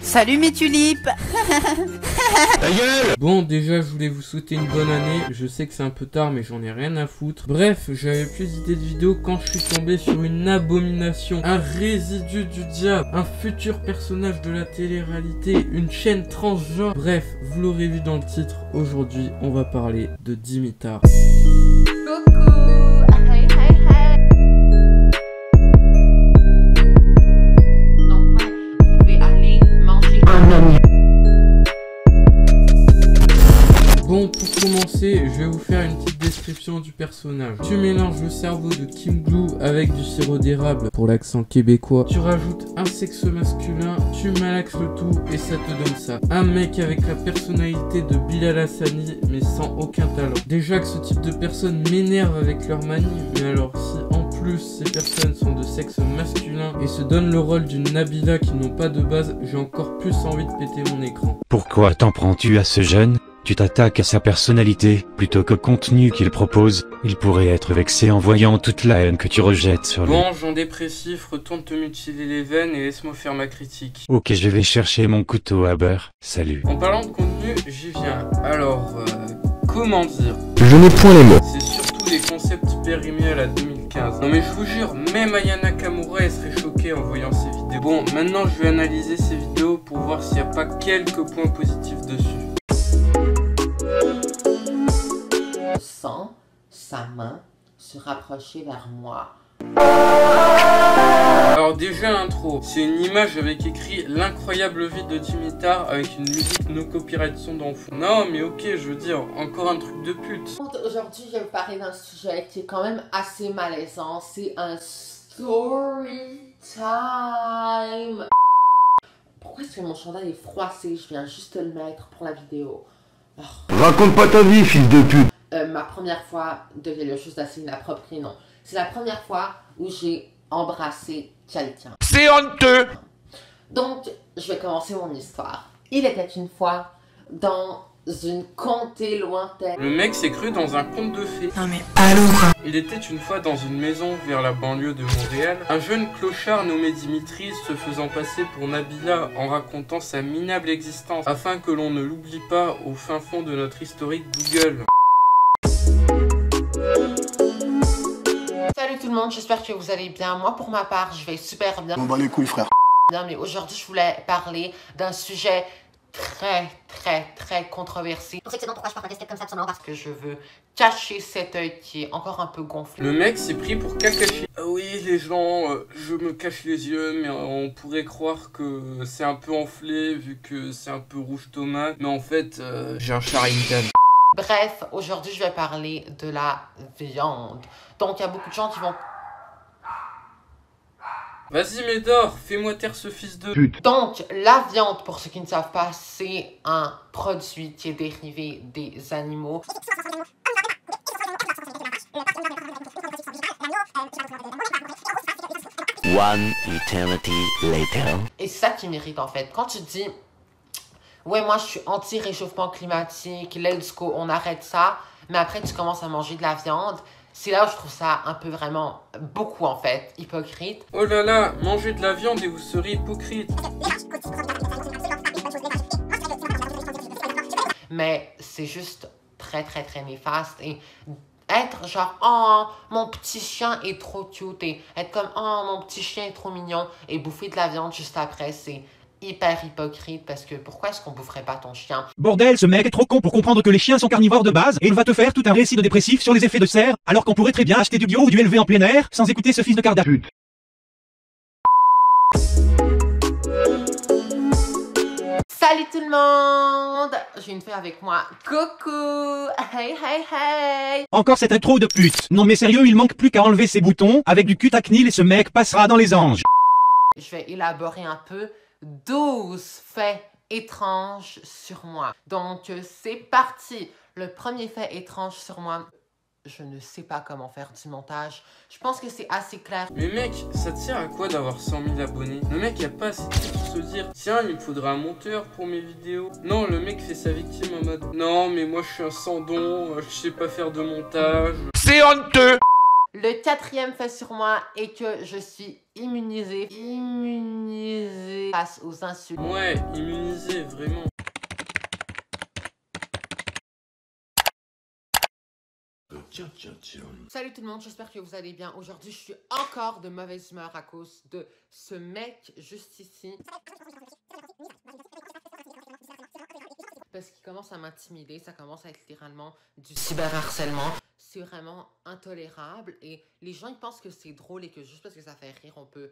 Salut mes tulipes. Ta gueule! Bon, déjà, je voulais vous souhaiter une bonne année. Je sais que c'est un peu tard, mais j'en ai rien à foutre. Bref, j'avais plus d'idées de vidéos quand je suis tombé sur une abomination, un résidu du diable, un futur personnage de la télé-réalité, une chaîne transgenre. Bref, vous l'aurez vu dans le titre. Aujourd'hui, on va parler de Dimitar. Coucou, hey hey hey. Donc ouais, vous pouvez aller manger un ami. Bon, pour commencer, je vais vous faire une petite description du personnage. Tu mélanges le cerveau de Kim Glou avec du sirop d'érable pour l'accent québécois. Tu rajoutes un sexe masculin, tu malaxes le tout et ça te donne ça. Un mec avec la personnalité de Bilal Hassani mais sans aucun talent. Déjà que ce type de personnes m'énerve avec leur manie, mais alors si en plus ces personnes sont de sexe masculin et se donnent le rôle d'une Nabila qui n'ont pas de base, j'ai encore plus envie de péter mon écran. Pourquoi t'en prends-tu à ce jeune? Tu t'attaques à sa personnalité, plutôt qu'au contenu qu'il propose. Il pourrait être vexé en voyant toute la haine que tu rejettes sur lui. Bon, Jean dépressif, retourne te mutiler les veines et laisse-moi faire ma critique. Ok, je vais chercher mon couteau à beurre. Salut. En parlant de contenu, j'y viens. Alors, comment dire? Je n'ai point les mots. C'est surtout les concepts périmés à la 2015. Non mais je vous jure, même Aya Nakamura elle serait choquée en voyant ces vidéos. Bon, maintenant je vais analyser ces vidéos pour voir s'il n'y a pas quelques points positifs dessus. Je sens sa main se rapprocher vers moi. Alors déjà l'intro, c'est une image avec écrit l'incroyable vie de Dimitar avec une musique no copyright son d'enfant. Non mais ok, je veux dire, encore un truc de pute. Aujourd'hui, je vais vous parler d'un sujet qui est quand même assez malaisant. C'est un story time. Pourquoi est-ce que mon chandail est froissé? Je viens juste le mettre pour la vidéo. Oh. Raconte pas ta vie, fils de pute. Ma première fois de quelque chose d'assez inapproprié, non. C'est la première fois où j'ai embrassé quelqu'un. C'est honteux. Donc, je vais commencer mon histoire. Il était une fois dans une contrée lointaine. Le mec s'est cru dans un conte de fées. Non mais allô quoi. Il était une fois dans une maison vers la banlieue de Montréal. Un jeune clochard nommé Dimitri se faisant passer pour Nabila en racontant sa minable existence afin que l'on ne l'oublie pas au fin fond de notre historique Google. Salut tout le monde, j'espère que vous allez bien. Moi pour ma part, je vais super bien. On bat les couilles, frère. Mais aujourd'hui, je voulais parler d'un sujet très controversé. Pour cette saison, pourquoi je porte un casquette comme ça tout simplement parce Que je veux cacher cet œil qui est encore un peu gonflé. Le mec s'est pris pour Kakashi. Ah oui les gens, je me cache les yeux mais on pourrait croire que c'est un peu enflé vu que c'est un peu rouge tomate. Mais en fait, j'ai un Sharingan. Bref, aujourd'hui, je vais parler de la viande. Donc, il y a beaucoup de gens qui vont... Vas-y Médor, fais-moi taire ce fils de... Donc, la viande, pour ceux qui ne savent pas, c'est un produit qui est dérivé des animaux. One eternity later. Et c'est ça qui m'irrite en fait. Quand tu dis, ouais, moi je suis anti-réchauffement climatique, let's go, on arrête ça, mais après tu commences à manger de la viande, c'est là où je trouve ça un peu vraiment, beaucoup en fait, hypocrite. Oh là là, mangez de la viande et vous serez hypocrite. Mais c'est juste très néfaste et être genre, oh, mon petit chien est trop cute et être comme, oh, mon petit chien est trop mignon et bouffer de la viande juste après, c'est hyper hypocrite parce que pourquoi est-ce qu'on boufferait pas ton chien? Bordel, ce mec est trop con pour comprendre que les chiens sont carnivores de base et il va te faire tout un récit de dépressif sur les effets de serre alors qu'on pourrait très bien acheter du bio ou du élevé en plein air sans écouter ce fils de Carda. Salut tout le monde! J'ai une fille avec moi. Coucou! Hey hey hey! Encore cette intro de pute. Non mais sérieux, il manque plus qu'à enlever ses boutons avec du cutacnil et ce mec passera dans les anges. Je vais élaborer un peu 12 faits étranges sur moi. Donc, c'est parti. Le premier fait étrange sur moi, je ne sais pas comment faire du montage. Je pense que c'est assez clair. Mais mec, ça te sert à quoi d'avoir 100 000 abonnés? Le mec a pas assez de trucs pour se dire, tiens, il me faudra un monteur pour mes vidéos. Non, le mec fait sa victime en mode, non, mais moi je suis un sans don, je sais pas faire de montage. C'est honteux. le 4e fait sur moi et que je suis immunisée face aux insultes. Ouais, immunisé, vraiment. Salut tout le monde, j'espère que vous allez bien. Aujourd'hui, je suis encore de mauvaise humeur à cause de ce mec juste ici. Parce qu'il commence à m'intimider, ça commence à être littéralement du cyberharcèlement. C'est vraiment intolérable et les gens ils pensent que c'est drôle et que juste parce que ça fait rire, on peut...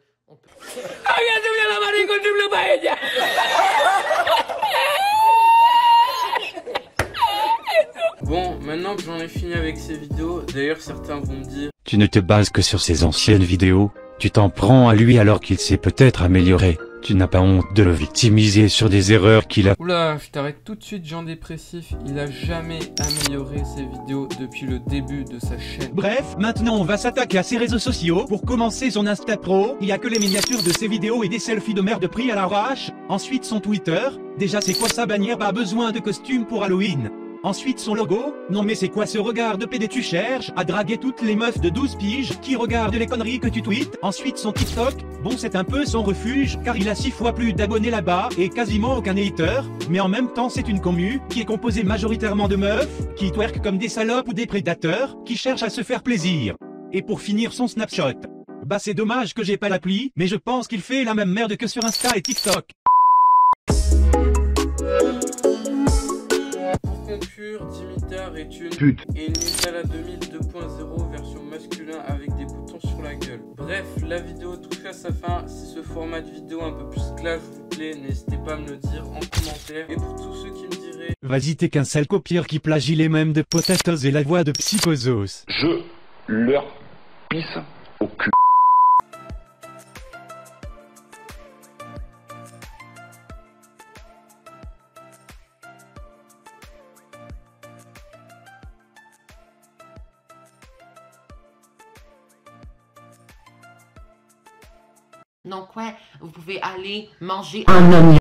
Bon, maintenant que j'en ai fini avec ces vidéos, d'ailleurs certains vont me dire... Tu ne te bases que sur ses anciennes vidéos, tu t'en prends à lui alors qu'il s'est peut-être amélioré. Tu n'as pas honte de le victimiser sur des erreurs qu'il a... Oula, je t'arrête tout de suite, Jean Dépressif, il a jamais amélioré ses vidéos depuis le début de sa chaîne. Bref, maintenant on va s'attaquer à ses réseaux sociaux. Pour commencer son Insta Pro, il y a que les miniatures de ses vidéos et des selfies de merde pris à l'arrache. Ensuite son Twitter, déjà c'est quoi sa bannière, pas besoin de costume pour Halloween. Ensuite son logo, non mais c'est quoi ce regard de PD, tu cherches à draguer toutes les meufs de 12 piges qui regardent les conneries que tu tweets. Ensuite son TikTok, bon c'est un peu son refuge car il a 6 fois plus d'abonnés là-bas et quasiment aucun hater. Mais en même temps c'est une commu qui est composée majoritairement de meufs, qui twerkent comme des salopes ou des prédateurs, qui cherchent à se faire plaisir. Et pour finir son Snapchat. Bah c'est dommage que j'ai pas l'appli, mais je pense qu'il fait la même merde que sur Insta et TikTok. Concure, Dimitar est une Pute. et une Nutella 2000 2.0 version masculin avec des boutons sur la gueule. Bref, la vidéo touche à sa fin. Si ce format de vidéo un peu plus clash vous plaît, n'hésitez pas à me le dire en commentaire. Et pour tous ceux qui me diraient... Vas-y t'es qu'un sale copieur qui plagie les mêmes de Potatoes et la voix de Psychosos. Je leur pisse au cul. Donc ouais, vous pouvez aller manger un oignon.